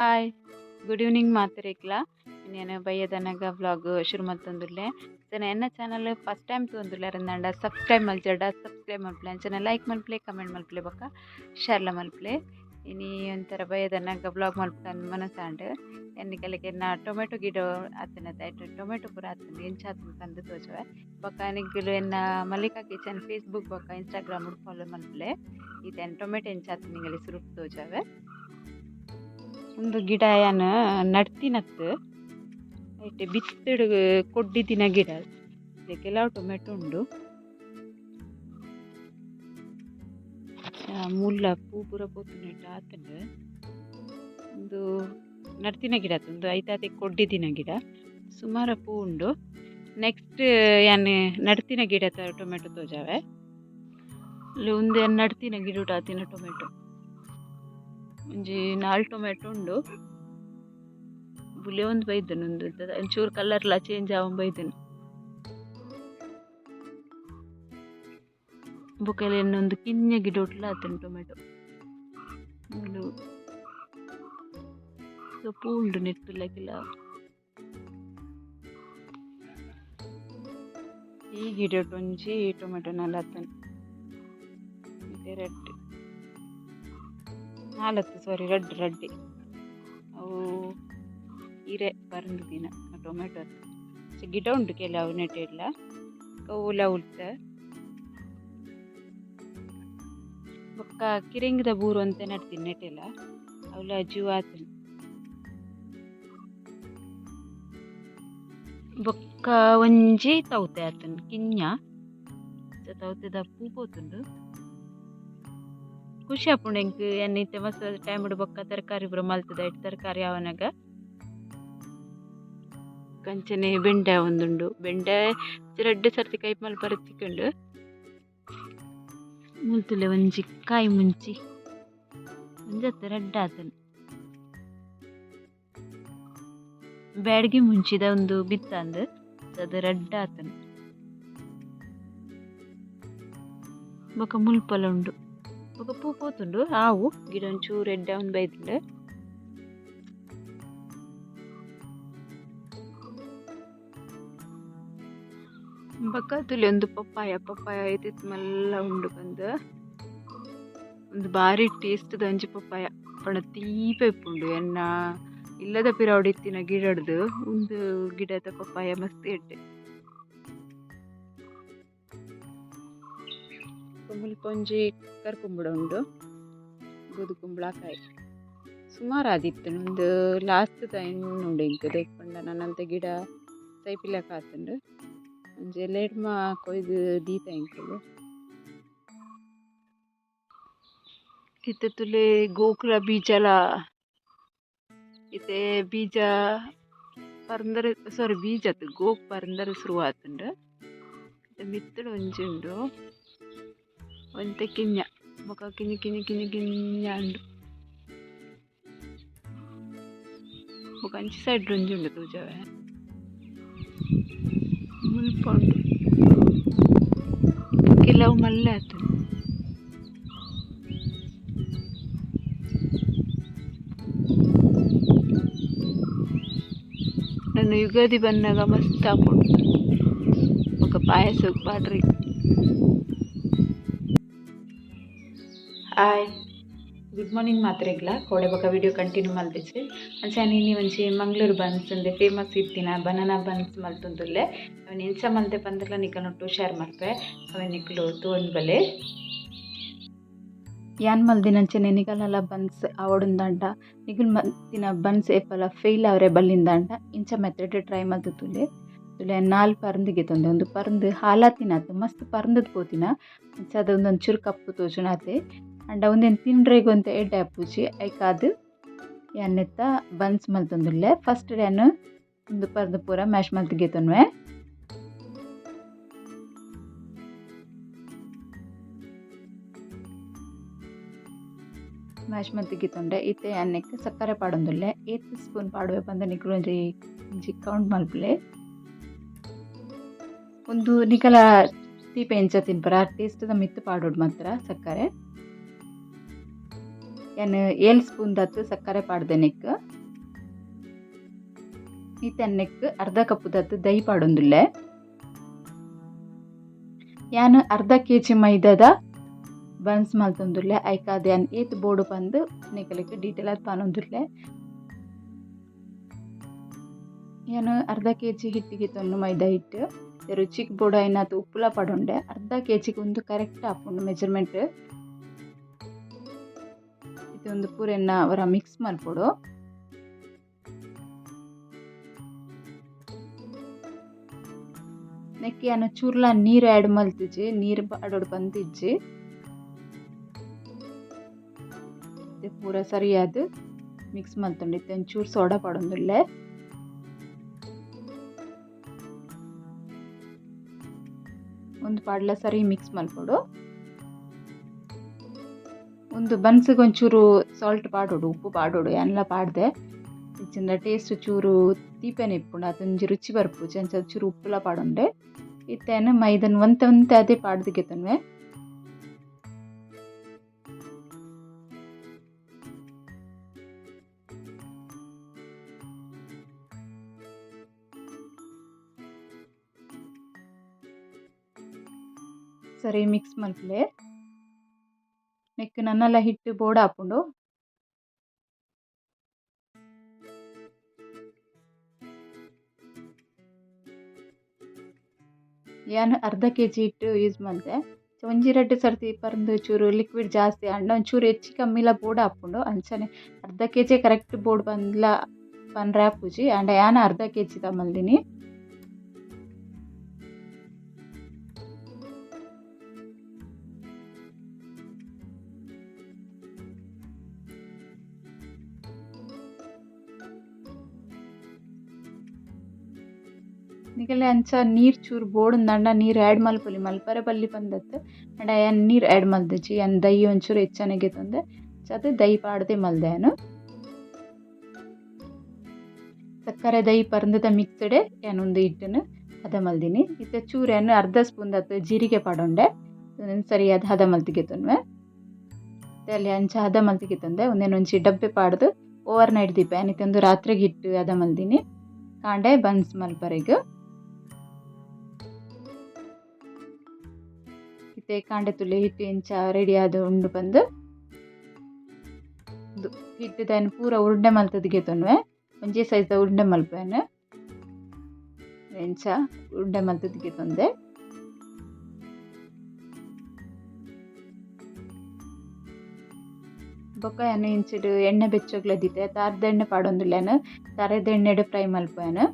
Hi good evening ಮಾತ್ರೇಕ್ಲ నేను బయ్యదనగా vlog ಶುರು ಮಲ್ತೊಂದುಲ್ಲೆ ಎನ್ನ ಚಾನಲ್ ಫಸ್ಟ್ ಟೈಮ್ ತೂಂದುಲ್ಲೆರಂದಾಂಡ ಸಬ್ಸ್ಕ್ರೈಬ್ ಮಲ್ಚಡ ಸಬ್ಸ್ಕ್ರೈಬ್ ಮಲ್ಪಲೆ ಅಂಚನೆ ಲೈಕ್ ಮಲ್ಪಲೆ ಕಮೆಂಟ್ ಮಲ್ಪಲೆ ಬೊಕ್ಕ ಶೇರ್ಲ ಮಲ್ಪಲೆ ಇನಿ ಒಂಥರ ಬಯ್ಯದನಗ ವ್ಲಾಗ್ ಮಲ್ಪುನ ಮನಸಾಂಡ್ ಎನ್ನಿಕಲೆಗೆ ನಾ ಟೊಮೆಟೊ ಗಿಡ ಆತನದ ಟೊಮೆಟೊ ಪೂರ ಆತನ ಎಂಚಾತನ ಕಂದು ತೋಜವೆ ಬೊಕ್ಕ ನಿಗ್ಗುಲು ಎನ್ನ ಮಲ್ಲಿಕಾ ಕಿಚನ್ ಫೇಸ್ಬುಕ್ ಬೊಕ್ಕ ಇನ್ಸ್ಟಾಗ್ರಾಮ್ ಫಾಲೋ ಮಲ್ಪಲೆ ಈತನ ಟೊಮೆಟೊ ಎಂಚಾತನ ನಿಂಗಲಿ ಸುರುಪ್ ತೋಜವೆ ಒಂದು ಗಿಡ ಯಾನ ನಡ್ತಿನತ್ತು ಐಟೆ ಬಿತ್ತಡು ಕೊಡ್ಡಿದಿನ ಗಿಡ ಕೆಲವು ಟೊಮೆಟೊ ಉಂಡು ಮುಲ್ಲ ಪೂ ಪೂರ ಪೋತುನೆಟ್ ಆತಂಡು ಒಂದು ನಡ್ತಿನ ಗಿಡ ಒಂದು ಐತಾತೆ ಕೊಡ್ಡಿದಿನ ಗಿಡ ಸುಮಾರು ಪೂ ಉಂಡು ನೆಕ್ಸ್ಟ್ ಯಾನ್ ನಡ್ತಿನ ಗಿಡ ಟೊಮೆಟೊ ತೋಜಾವೆ ಒಂದು ನಡ್ತಿನ ಗಿಡ ಆತಿನ ಟೊಮೆಟೊ ಒಂಜಿ 4 ಟೊಮೆಟೊ ಉಂಡು ಬುಲೆ ಒಂದು ಬೈದನು ಒಂಚೂರು ಕಲರ್ಲ ಚೇಂಜ್ ಆವನ್ ಬೈದನು ಬೊಕಲೆ ಒಂದು ಕಿನ್ನೆ ಗಿಡ ಉಟ್ಲ ಆತನು ಟೊಮೆಟೊ ಸೊಪ್ಪು ಉಂಡು ನೆಟ್ಟುಲಕ್ಕಿಲ್ಲ ಈ ಗಿಡ ಒಂಜಿ ಟೊಮೆಟೊ ಆತನು ರೆಡ್ ರಡ್ಡಿ ಅವು ಹಿರೆ ಬರಂದು ದಿನ ಟೊಮೆಟೊ ಗಿಡ ಉಂಟು ಕೆಲವು ನೆಟ್ಟಿಲ್ಲ ಕೌಲ ಉಳ್ತ ಬೊಕ್ಕ ಕಿರಂಗಿದ ಬೂರು ಅಂತ ನಡ್ತೀನಿ ನೆಟ್ಟಿಲ್ಲ ಅವಳ ಜೀವ ಆತನು ಬೊಕ್ಕ ಒಂಜಿ ತೌತೆ ಆತನು ಕಿಂಜ ತೌತೆದ ಪೂ ಪೋತುಂಡು ಖುಷಿ ಆಪುಂಡು ಎಂಕ್ ಎನ್ನೈತೆ ಮಸ್ತ್ ಟೈಮ್ ಬೊಕ್ಕ ತರಕಾರಿ ಪೂರ ಮಲ್ತದ ತರಕಾರಿ ಅವನಾಗ ಕಂಚನೆ ಬೆಂಡೆ ಒಂದುಂಡು ಬೆಂಡೆ 2 ಸರ್ತಿ ಕೈ ಮಲ್ ಬರತ್ತಿಕೊಂಡು ಮುಲ್ತುಲೆ ಒಂಜಿ ಕಾಯಿ ಮುಂಚಿ ಒಂಜತ್ತು ರೆಡ್ ಆತನು ಬ್ಯಾಡ್ಗಿ ಮುಂಚಿದ ಒಂದು ಬಿತ್ತಂದು ಅದು ರೆಡ್ ಆತನು ಬೊಕ ಮುಲ್ಪಲ ಉಂಡು ಬೊಕ ಪೂ ಪೋತುಂಡು ಆವು ಗಿಡ ಒಂಚೂರು ರೆಡ್ ಒಂದು ಬೈದುಂಡು ಬೊಕ ತುಲೆ ಒಂದು ಪಪ್ಪಾಯ ಐತಿತ್ತು ಮಲ್ಲ ಉಂಡು ಬಂದು ಒಂದು ಬಾರಿ ಟೇಸ್ಟ್ ಒಂಜಿ ಪಪ್ಪಾಯ ಪಣ ತೀಪೆ ಇಪ್ಪುಂಡು ಎನ್ನ ಇಲ್ಲದ ಪಿರಾವಡಿ ಇತ್ತಿನ ಗಿಡಡ್ದು ಒಂದು ಗಿಡದ ಪಪ್ಪಾಯ ಮಸ್ತ್ ಎಡ್ಡೆ ಮುಲ್ಪ ಒಂಜಿ ಕರ್ಕುಂಬುಡ ಉಂಡು ಬೂದು ಕುಂಬಳಕಾಯಿ ಸುಮಾರು ಆದಿತ್ತು ಒಂದು ಲಾಸ್ಟ್ ಟೈಮ್ ಉಂಡು ಇಂಕ ದೇಕ್ಕೊಂಡ ನನ್ನಂತ ಗಿಡ ಸೈಪಿಲಕ ಆತುಂಡು ಒಂಜಿ ಲೇಡ್ಮ ಕೊಯ್ದು ದೀತ ಇಂಕಲು ಇತ್ತೆ ತುಲೆ ಗೋಕುಲ ಬೀಜಲ ಇತ್ತೆ ಬೀಜ ಪರಂದರೆ ಬೀಜತ್ತು ಗೋಕ್ ಪರಂದರೆ ಶುರು ಆತುಂಡು ಮಿತ್ತಡು ಒಂಜಿ ಉಂಡು ಒಂತೆ ಕಿಂಜ ಬೊಕ ಕಿಂಜ ಉಂಡು ಬೊಕ ಅಂಚಿ ಸೈಡ್ ಒಂಜಿ ಉಂಡು ತೂಜವೆ ಮುಲ್ಪ ಉಂಡು ಕೆಲವು ಮಲ್ಲೆ ಆತನು ನನ್ನ ಯುಗಾದಿ ಬಂದಾಗ ಮಸ್ತ್ ಆಪುಂಡು ಬೊಕ ಪಾಯಸ ಪಾಡ್ರಿ ಹಾಯ್ ಗುಡ್ ಮಾರ್ನಿಂಗ್ ಮಾತ್ರೆಗ್ಲ ಕೋಡೆ ಬೊಕ ವಿಡಿಯೋ ಕಂಟಿನ್ಯೂ ಮಲ್ತಿಸಿ ಅಂಚಾನೆ ಇನ್ನಿ ಒಂಜಿ ಮಂಗ್ಳೂರು ಬನ್ಸ್ ಉಂದೆ ಫೇಮಸ್ ಇತ್ತಿನ ಬನಾನಾ ಬನ್ಸ್ ಮಲ್ತೊಂದುಲ್ಲೆ ಅವನ್ ಎಂಚ ಮಲ್ತೆ ಪಂದರ್ಲ ನಿಕನೊಟ್ಟು ಶೇರ್ ಮಲ್ಪೆ ಅವನ್ ನಿಕ್ಲು ತೂಂದು ಬಲೆ ಯಾನ್ ಮಲ್ದಿನಂಚನೆ ನಿಗಲೆಲ್ಲ ಬನ್ಸ್ ಅವಡುಂದಂಡ ನಿಗುಲ್ ಮಲ್ತಿನ ಬನ್ಸ್ ಏಪಲ ಫೇಲ್ ಅವರೆ ಬಲ್ಲಿಂದಂಡ ಇಂಚ ಮೆತ್ತಡೆ ಟ್ರೈ ಮಲ್ತುಲೆ ತುಲೆ 4 ಪರಂದಿಗೆ ತೊಂದೆ ಒಂದು ಪರಂದು ಹಾಲಾತಿನತ್ತು ಮಸ್ತ್ ಪರಂದದ್ ಪೋತಿನ ಅಂಚ ಒಂಚೂರು ಕಪ್ಪು ತೋಜುನಾತೆ ಅಂಡ ಒಂದೇನು ತಿಂಡ್ರೆಗ್ ಒಂದು ಎಡ್ಡೆ ಅಪ್ಪುಜಿ ಐಕಾದು ಎನ್ನೆತ್ತ ಬನ್ಸ್ ಮಲ್ತೊಂದುಲ್ಲೆ ಫಸ್ಟ್ ನಾನು ಒಂದು ಪರ್ದು ಪೂರ ಮ್ಯಾಶ್ ಮಲ್ತಿಗೆ ತೊನ್ವೆ ಮ್ಯಾಶ್ ಮಲ್ತಿಗೆ ತೊಂಡೆ ಇತ್ತೆ ಅನ್ನಕ್ಕೆ ಸಕ್ಕರೆ ಪಾಡೊಂದುಲ್ಲೆ 8 ಸ್ಪೂನ್ ಪಾಡುವೆ ಬಂದ ನಿಕ್ಲು ಒಂಜಿ ಕೌಂಟ್ ಮಲ್ಪಲೆ ಒಂದು ನಿಕಲ ತೀಪೆ ಎಂಚ ತಿನ್ಪರ ಟೇಸ್ಟ್ ದ ಮಿತ್ತು ಪಾಡೋಡು ಮಾತ್ರ ಸಕ್ಕರೆ ಏನು 7 ಸ್ಪೂನ್ ದತ್ತು ಸಕ್ಕರೆ ಪಾಡ್ದೆ ನೆಕ್ ಈತನ್ನೆಕ್ ಅರ್ಧ ಕಪ್ಪು ದತ್ತು ದಹಿ ಪಾಡೊಂದುಲ್ಲೆ ಯಾನು ಅರ್ಧ kg ಮೈದಾದ ಬನ್ಸ್ ಮಲ್ತೊಂದುಲ್ಲೆ ಐಕಾದ ಯಾನ್ ಏತ್ ಬೋಡು ಪಂದ್ ನೆಕಲೆಕ್ ಡೀಟೇಲ್ ಆದ್ ಪಾನೊಂದುಲ್ಲೆ ಯಾನು ಅರ್ಧ kg ಹಿಟ್ಟಿಗೆ ತೊನ್ನು ಮೈದಾ ಹಿಟ್ಟು ರುಚಿಗೆ ಬೋಡು ಐನಾತ್ ಉಪ್ಪುಲ ಪಡೊಂಡೆ ಅರ್ಧ kgಗೆ ಒಂದು ಕರೆಕ್ಟ್ ಆಪುಂಡು ಮೆಜರ್ಮೆಂಟ್ ಇದೊಂದು ಪೂರೆನ್ನ ಅವರ ಮಿಕ್ಸ್ ಮಲ್ಪೊಡು ನೆಕ್ಕ್ ಯಾನು ಚೂರ್ಲ ನೀರು ಆ್ಯಡ್ ಮಲ್ತಿಜ್ಜಿ ನೀರು ಪಾಡೋಡು ಪಂತಿಜ್ಜಿ ಪೂರ ಸರಿಯಾದ ಮಿಕ್ಸ್ ಮಲ್ತೊಂಡು ಇತ್ತೆ ಒಂಚೂರು ಸೋಡಾ ಪಾಡೊಂದುಲ್ಲೆ ಒಂದು ಪಾಡ್ಲ ಸರಿ ಮಿಕ್ಸ್ ಮಲ್ಪೊಡು ಒಂದು ಬನ್ಸಿಗೆ ಒಂಚೂರು ಸಾಲ್ಟ್ ಪಾಡೋಡು ಉಪ್ಪು ಪಾಡೋಡು ಎಲ್ಲ ಪಾಡ್ದೆ ಇಚ್ಚಿಂದ ಟೇಸ್ಟ್ ಚೂರು ತೀಪೆನೆ ಇಪ್ಪುಂಡು ಅದೊಂಜಿ ರುಚಿ ಬರ್ಪುಜಿ ಅಂಚ ಚೂರು ಉಪ್ಪುಲ ಪಾಡೊಂಡೆ ಇತ್ತೇನು ಮೈದನ್ ಒಂತೆ ಅದೇ ಪಾಡ್ದಿಗೆ ತನ್ವೆ ಸರಿ ಮಿಕ್ಸ್ ಮಲ್ಪಲೆ ನೆಕ್ಕ್ ನನ್ನಲ ಹಿಟ್ಟು ಬೋಡ ಆಪುಂಡು ಯಾನು ಅರ್ಧ kg ಹಿಟ್ಟು ಯೂಸ್ ಮಲ್ತೆ ಒಂಜಿ 2 ಸರ್ತಿ ಪರ್ಂದ್ ಚೂರು ಲಿಕ್ವಿಡ್ ಜಾಸ್ತಿ ಆಂಡ ಒಂಚೂರು ಹೆಚ್ಚಿ ಕಮ್ಮಿಲ ಬೋಡ ಆಪುಂಡು ಅಂಚನೆ ಅರ್ಧ kg ಕರೆಕ್ಟ್ ಬೋಡ್ ಬಂದ್ಲ ಪನ್ರೆ ಆಪುಜಿ ಆಂಡ ಯಾನ ಅರ್ಧ kg ದ ಮಲ್ದಿನಿ ನಿಕಲೆ ಅಂಚ ನೀರು ಚೂರು ಬೋಡುಂದಂಡ ನೀರು ಆ್ಯಡ್ ಮಲ್ಪೊಲಿ ಮಲ್ಪರೆ ಬಲ್ಲಿ ಪಂದತ್ ಅಂಡ ಯಾನ್ ನೀರು ಆ್ಯಡ್ ಮಲ್ದೆಜಿ ಯಾನ್ ದಹಿ ಒಂಚೂರು ಹೆಚ್ಚನೆಗೆ ತೊಂದೆ ಅದು ದಹಿ ಪಾಡ್ದೆ ಮಲ್ದೆ ಯಾನು ಸಕ್ಕರೆ ದಹಿ ಪರ್ಂದದ ಮಿಕ್ಸ್ಡ್ ಯಾನೊಂದು ಹಿಟ್ಟನ್ನು ಹದ ಮಲ್ದಿನಿ ಇತ್ತೆ ಚೂರು ಯಾನು ಅರ್ಧ ಸ್ಪೂನ್ ದತ್ತು ಜೀರಿಗೆ ಪಾಡೊಂಡೆ ಸರಿಯಾದ ಹದ ಮಲ್ತಿಗೆ ತೊನ್ವೆ ಅಲ್ಲಿ ಅಂಚ ಹದ ಮಲ್ತಿಗೆ ತಂದೆ ಒಂದೇನೊಂಚಿ ಡಬ್ಬೆ ಪಾಡ್ದು ಓವರ್ ನೈಟ್ ದೀಪ ಯಾನಿತ್ತೊಂದು ರಾತ್ರಿಗೆ ಹಿಟ್ಟು ಹದ ಮಲ್ದಿನಿ ಕಾಂಡೆ ಬನ್ಸ್ ಮಲ್ಪರೆಗ್ ಇತ್ತೆ ಕಾಂಡೆ ತುಲೆ ಹಿಟ್ಟು ಇಂಚ ರೆಡಿ ಆದ ಉಂಡು ಬಂದು ಹಿಟ್ಟದನ್ನು ಪೂರ ಉರುಂಡೆ ಮಲ್ತದಿಗೆ ತೊನ್ವೆ ಒಂಜೇ ಸೈಜ್ದ ಉರುಂಡೆ ಮಲ್ಪೇನು ಇಂಚ ಉರುಂಡೆ ಮಲ್ತದಿಗೆ ತೊಂದೆ ಬೊಕ್ಕ ಯಾನು ಇಂಚಿಡು ಎಣ್ಣೆ ಬೆಚ್ಚೋಗ್ಲದಿತ್ತೆ ತಾರ್ದ ಎಣ್ಣೆ ಪಾಡೊಂದುಲ್ಲೇನು ತರೆದ ಎಣ್ಣೆಡು ಫ್ರೈ ಮಲ್ಪೇನು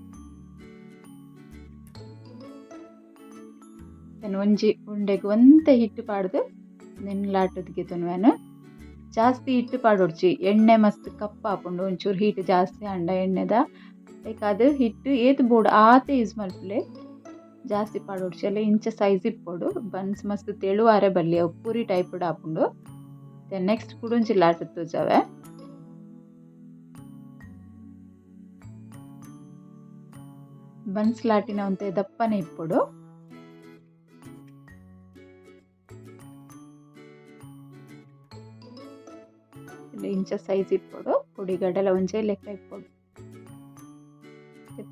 ಒಂಜಿ ಉಂಡೆಗ್ ಒಂತೆ ಹಿಟ್ಟು ಪಾಡ್ದು ನೆನ್ಲಾಟದಿಗೆ ತೊನ್ವೇನು ಜಾಸ್ತಿ ಹಿಟ್ಟು ಪಾಡೊಡ್ಚಿ ಎಣ್ಣೆ ಮಸ್ತ್ ಕಪ್ಪ ಆಪುಂಡು ಒಂಚೂರು ಹೀಟ್ ಜಾಸ್ತಿ ಅಂಡ ಎಣ್ಣೆದ ಲೈಕ್ ಅದು ಹಿಟ್ಟು ಏತ್ ಬೋಡು ಆತೆ ಯೂಸ್ ಮಲ್ಪಲೆ ಜಾಸ್ತಿ ಪಾಡೊಡ್ಚಿ ಅಲ್ಲ ಇಂಚ ಸೈಜ್ ಇಪ್ಪೊಡು ಬನ್ಸ್ ಮಸ್ತ್ ತೆಳುವಾರೆ ಬಲ್ಲಿ ಅವು ಪೂರಿ ಟೈಪ್ ಆಪುಂಡು ನೆಕ್ಸ್ಟ್ ಕುಡುಂಚಿ ಲಾಟ ತೂಜಾವೆ ಬನ್ಸ್ ಲಾಟಿನ ಒಂತೆ ದಪ್ಪನೆ ಇಪ್ಪೊಡು ಇಂಚ ಸೈಜ್ ಇಪ್ಪೊಡು ಪುಡಿಗಡೆಲ ಒಂಚೆ ಲೆಕ್ಕ ಇಪ್ಪೊಡು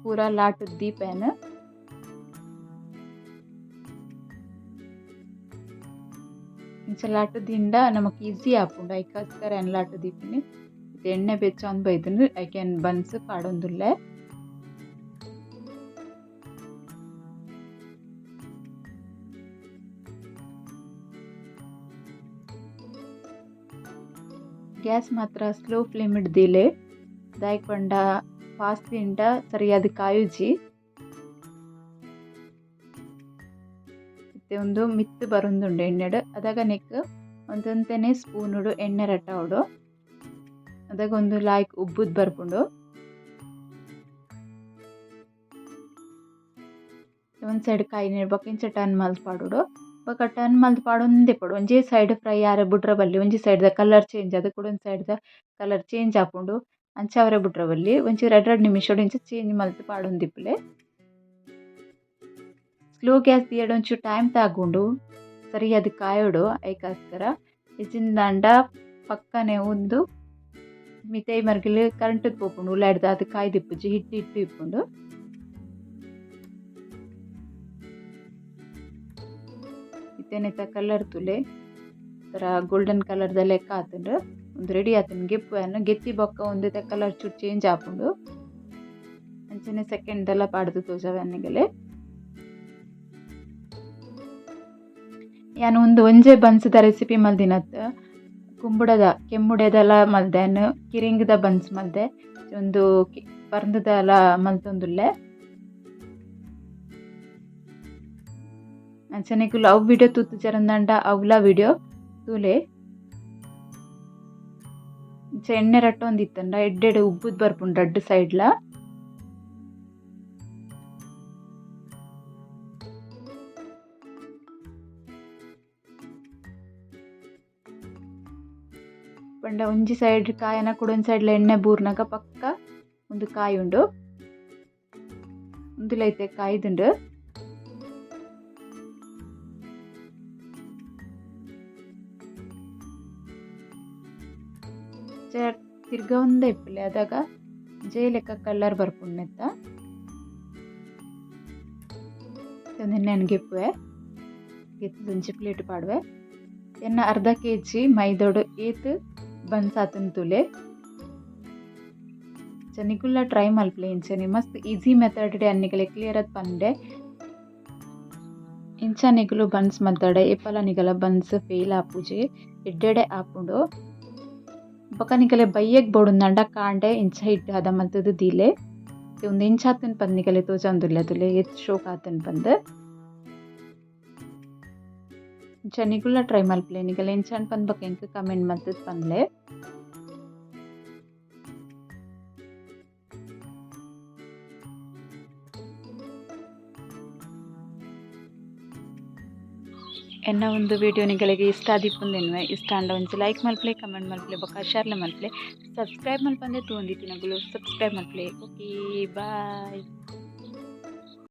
ಪೂರ ಲಾಟು ದೀಪೇನು ಇಂಚ ಲಾಟು ದಿಂಡ ನಮಕ್ ಈಸಿ ಆಪುಂಡು ಐಕೋಸ್ಕರ ಎನ್ ಲಾಟು ದೀಪಿನಿ ಎಣ್ಣೆ ಬೆಚ್ಚ ಒಂದು ಬೈದನು ಐಕೆನ್ ಬನ್ಸ್ ಪಾಡೊಂದುಲ್ಲೆ ಗ್ಯಾಸ್ ಮಾತ್ರ ಸ್ಲೋ ಫ್ಲೇಮ್ ಹಿಡ್ದಿಲೆ ದಾಯಕ್ ಪಂಡ ಫಾಸ್ಟ್ ತಿಂಡ ಸರಿಯಾದ ಕಾಯುಜಿ ಇತ್ತೆ ಒಂದು ಮಿತ್ತು ಬರೊಂದುಂಡು ಎಣ್ಣೆಡು ಅದಾಗ ನೆಕ್ ಒಂದೊಂತೆನೆ ಸ್ಪೂನುಡು ಎಣ್ಣೆ ರಟ್ಟವಡು ಅದಾಗ ಒಂದು ಲಾಯ್ಕ್ ಉಬ್ಬುದ್ ಬರ್ಪುಂಡು ಒಂದು ಸೈಡ್ ಕಾಯಿ ನೆಡ್ಬೇಕು ಇಂಚ ಟರ್ನ್ ಮಲ್ತ್ ಪಾಡೋಡು ಬೊಕ ಟರ್ನ್ ಮಲ್ತ್ ಪಾಡೊಂದೇ ಪಡು ಒಂಜೇ ಸೈಡ್ ಫ್ರೈ ಆರೆ ಬುಡ್ರ ಬಲ್ಲಿ ಒಂಜಿ ಸೈಡ್ ದ ಕಲರ್ ಚೇಂಜ್ ಅದು ಕೂಡ ಒಂದು ಸೈಡ್ ದ ಕಲರ್ ಚೇಂಜ್ ಆಪುಂಡು ಅಂಚ ಅವರೆ ಬುಡ್ರ ಬಲ್ಲಿ ಒಂಚಿ 2 ನಿಮಿಷ ಇಂಚ ಚೇಂಜ್ ಮಲ್ತ್ ಪಾಡೊಂದಿಪ್ಪುಲೆ ಸ್ಲೋ ಗ್ಯಾಸ್ ದಿಯಡ್ ಒಂಚೂರು ಟೈಮ್ ತಾಗುಂಡು ಸರಿಯಾದ ಕಾಯೋಡು ಐಕೋಸ್ಕರ ಹೆಚ್ಚಿಂದಾಂಡ ಪಕ್ಕನೆ ಒಂದು ಮಿತೈ ಮರ್ಗಿಲು ಕರೆಂಟದ ಪೋಪುಂಡು ಉಳ್ಳಾಡ್ದು ಅದು ಕಾಯ್ದಿಪ್ಪುಜಿ ಹಿಟ್ಟು ಇಪ್ಪುಂಡು. ಇತ್ತೇನೆತ್ತ ಕಲರ್ ತುಲೆ ಥರ ಗೋಲ್ಡನ್ ಕಲರ್ದ ಲೆಕ್ಕ ಆತುಂಡು ಒಂದು ರೆಡಿ ಆತುಂಡು ಗೆಪ್ಪುವನ್ನು ಗೆತ್ತಿ ಬೊಕ್ಕ ಒಂದು ಕಲರ್ ಚೂರು ಚೇಂಜ್ ಆಪುಂಡು. ಅಂಚನೆ ಸೆಕೆಂಡ್ದೆಲ್ಲ ಪಾಡ್ದು ತೋಜವನ್ನಿಗಲೆ ಯಾನು ಒಂದು ಒಂಜೆ ಬನ್ಸ್ದ ರೆಸಿಪಿ ಮಲ್ದಿನತ್ತು ಕೆಮ್ಮುಡೆದೆಲ್ಲ ಮಲ್ದೆನು ಕಿರಿಂಗ್ದ ಬನ್ಸ್ ಮಲ್ದೆ ಒಂದು ಪರ್ಂದದೆಲ್ಲ ಮಲ್ತೊಂದುಲ್ಲೆ. ಅಂಚನೆಗುಲು ಅವು ವಿಡಿಯೋ ತೂತು ಜರಂದಂಡ ಅವಲ ವಿಡಿಯೋ ತೂಲೆ ಎಣ್ಣೆ ರಟ್ಟೊಂದಿತ್ತಂಡ ಎಡ್ಡೆಡೆ ಉಬ್ಬುದು ಬರ್ಪುಂಡು ರಡ್ಡು ಸೈಡ್ಲ. ಪಂಡ ಒಂಜಿ ಸೈಡ್ ಕಾಯನ ಕುಡೊಂದು ಸೈಡ್ಲ ಎಣ್ಣೆ ಬೂರ್ನಾಗ ಪಕ್ಕ ಒಂದು ಕಾಯಿ ಉಂಡು ಉಂದುಲೈತೆ ಕಾಯ್ದುಂಡು. ತಿರ್ಗ ಒಂದೇ ಇಪ್ಪಲೆ ಅದಾಗ ಜೈ ಲೆಕ್ಕ ಕಲರ್ ಬರ್ಪುಂಡೆತ್ತ ನೆನಗೆಪ್ಪುವೆ ಗೆತ್ತೊಂಜಿ ಪ್ಲೇಟ್ ಪಾಡುವೆ. ಎನ್ನ ಅರ್ಧ kg ಮೈದೋಡು ಏತ್ ಬನ್ಸ್ ಆತುನ್ ತುಲೆ ನಿಗುಲ್ಲ ಟ್ರೈ ಮಲ್ಪಲೆ ಇಂಚನೆ ಮಸ್ತ್ ಈಸಿ ಮೆಥಡ್ ಅನ್ನಿಗಲೆ ಕ್ಲಿಯರ್ ಅದ್ ಪಂಡೆ ಇಂಚ ನಿಗುಲು ಬನ್ಸ್ ಮಲ್ತಡೆ ಎಪ್ಪಲ ನಿಗಲ ಬನ್ಸ್ ಫೇಲ್ ಆಪುಜಿ ಎಡ್ಡೆಡೆ ಆಪುಂಡು ಬೊಕ ನಿಗಲೆ ಬಯ್ಯಗ್ ಬೋಡುಂದಂಡ ಕಾಂಡೆ ಇಂಚ ಹಿಟ್ಟು ಹದ ಮಲ್ತದು ದೀಲೆ ಒಂದು ಇಂಚ ಆತನ್ ಪಂದ್ ನಿಗಲೆ ತೋಜಂದುಲ್ಲೆ ತುಲೆ ಎತ್ ಶೋಕ್ ಆತನ್ ಪಂದ್ ಇಂಚ ನಿಗುಲ್ಲ ಟ್ರೈ ಮಲ್ಪಲೆ ನಿಗಲೆ ಇಂಚನ್ ಪಂದ್ ಬೊಕ ಎಂಕ್ ಕಮೆಂಟ್ ಮಲ್ತದ್ ಪಂದ್ಲೆ. ಎನ್ನ ಒಂದು ವಿಡಿಯೋ ನಿಗಳಿಗೆ ಇಷ್ಟ ಆದಿಪ್ಪುಂದೆನ್ವೆ ಇಷ್ಟ ಅಂಡ ಒಂಜಿ ಲೈಕ್ ಮಲ್ಪಲೆ ಕಮೆಂಟ್ ಮಲ್ಪಲೆ ಬೊಕ ಶೇರ್ಲ ಮಲ್ಪಲೆ ಸಬ್ಸ್ಕ್ರೈಬ್ ಮಲ್ಪಂದೆ ತೂಂದಿತ್ತಿನಗುಲು ಸಬ್ಸ್ಕ್ರೈಬ್ ಮಲ್ಪಲೆ. ಓಕೆ ಬಾಯ್.